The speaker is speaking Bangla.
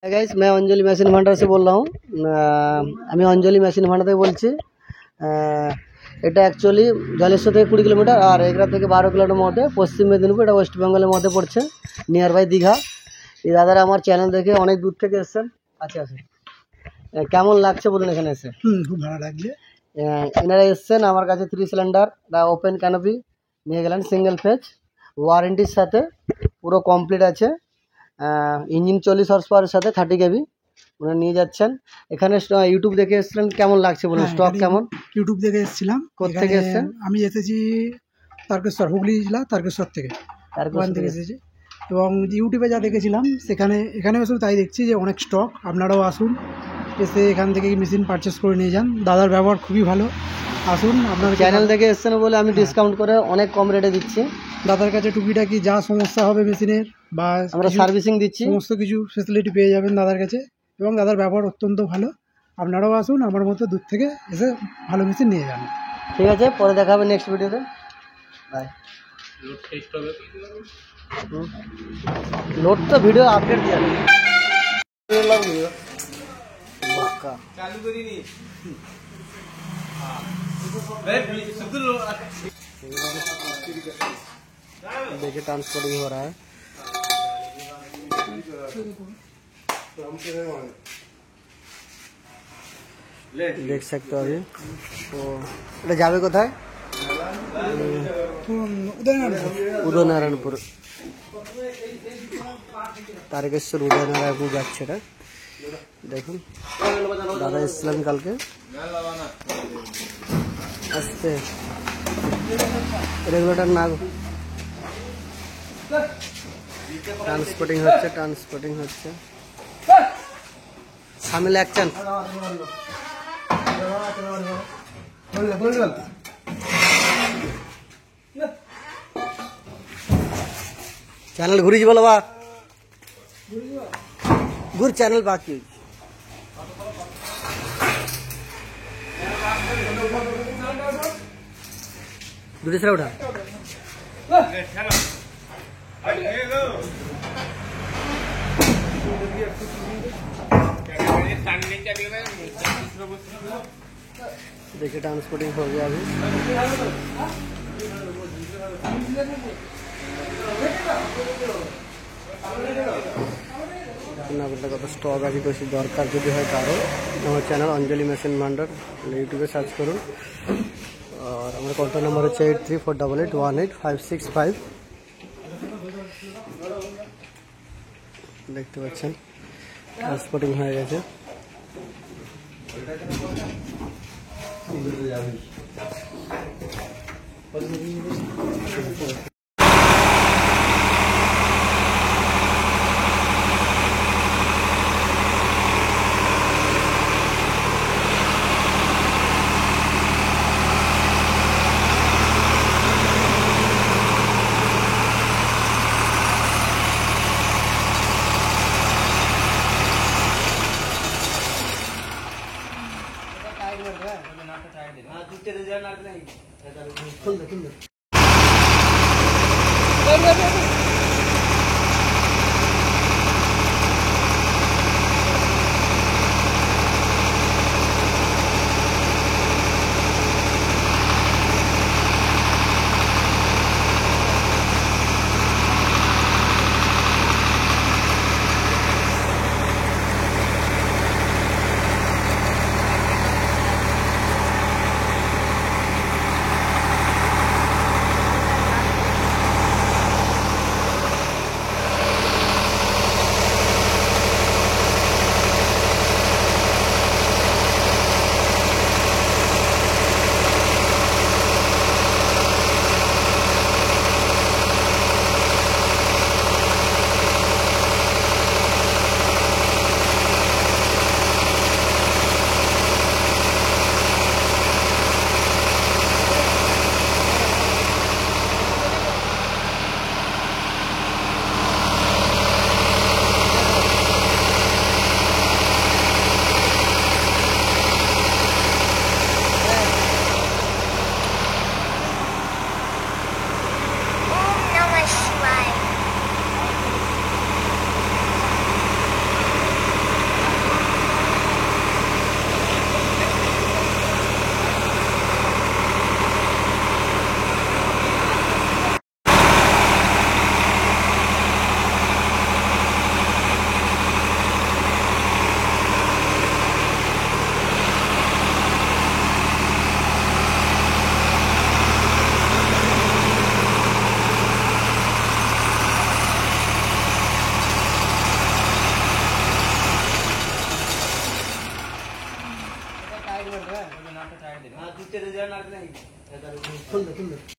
गाइस मैं अंजलि मेशिन भांडार से बोल रहा हूँ। আমি अंजलि मेशिन भांडार থেকে বলছি। এটা অ্যাকচুয়ালি জলেশ্বর থেকে 20 কিলোমিটার আর এগরা থেকে 12 কিলোমিটার মধ্যে পশ্চিম মেদিনীপুর, এটা ওয়েস্ট বেঙ্গলের মধ্যে পড়ছে, নিয়ার বাই দীঘা। এই দাদারা আমার চ্যানেল দেখে অনেক দূর থেকে এসেছেন। আচ্ছা কেমন লাগছে বলুন এখানে এসে? খুব ভালো লাগছে। এনারা এসেছেন আমার কাছে 3 সিলিন্ডার ওপেন ক্যানোপি নিয়ে গেলেন, সিঙ্গেল ফেজ ওয়ারেন্টির সাথে, পুরো কমপ্লিট আছে। ইঞ্জিন 40 হর্স পাওয়ারের সাথে 30 কেবি ওনারা নিয়ে যাচ্ছেন। এখানে ইউটিউব দেখে এসেছিলেন, কেমন লাগছে বলুন? স্টক কেমন? ইউটিউব দেখে এসেছিলাম। কোথেকে এসেছেন? আমি এসেছি তারকেশ্বর, হুগলি জেলা তারকেশ্বর থেকে এসেছি। এবং ইউটিউবে যা দেখেছিলাম এখানেও শুধু তাই দেখছি যে অনেক স্টক। আপনারাও আসুন, এসে এখান থেকে মেশিন পারচেস করে নিয়ে যান। দাদার ব্যবহার খুবই ভালো। আসুন, আপনার চ্যানেল দেখে এসেছেন বলে আমি ডিসকাউন্ট করে অনেক কম রেটে দিচ্ছি। দাদার কাছে টুকিটাকি যা সমস্যা হবে মেশিনের বা আমরা সার্ভিসিং দিচ্ছি, সমস্ত কিছু ফেসিলিটি পেয়ে যাবেন দাদার কাছে। এবং দাদার ব্যবহার অত্যন্ত ভালো। আপনারাও আসুন, আমার মতো দূর থেকে এসে ভালো মেশিন নিয়ে যান। ঠিক আছে, পরে দেখা হবে নেক্সট ভিডিওতে। বাই। লোড তো ভিডিও আপডেট দিয়ে চালু করিনি। देखिए ट्रांसपोर्टिंग हो रहा है। देख सकते हो अभी तो এটা যাবে কোথায়? উদয়নারায়ণপুর, তারকেশ্বর উদয়নারায়ণপুর যাচ্ছে এটা। দেখুন দাদা এসেছিলেন কালকে, আসতে রেগুলেটর না ট্রান্সপোর্টিং হচ্ছে সামিল অ্যাকশন। চ্যানেল ঘুরিয়ে বলো বা ঘুর চ্যানেল বাকি दूसरा उठा देखिए ट्रांसपोर्टिंग हो गया अभी। कत स्टक आज बेसि दरकार जो है कारो हमारे चैनल अंजलि मेशिन भांडार यूट्यूबे सार्च करूँ। और हमारे कॉन्टैक्ट नंबर है 8348818565। देखते पाচ্ছেন ट्रांसपोर्टिंग হয়ে গেছে। তুলবে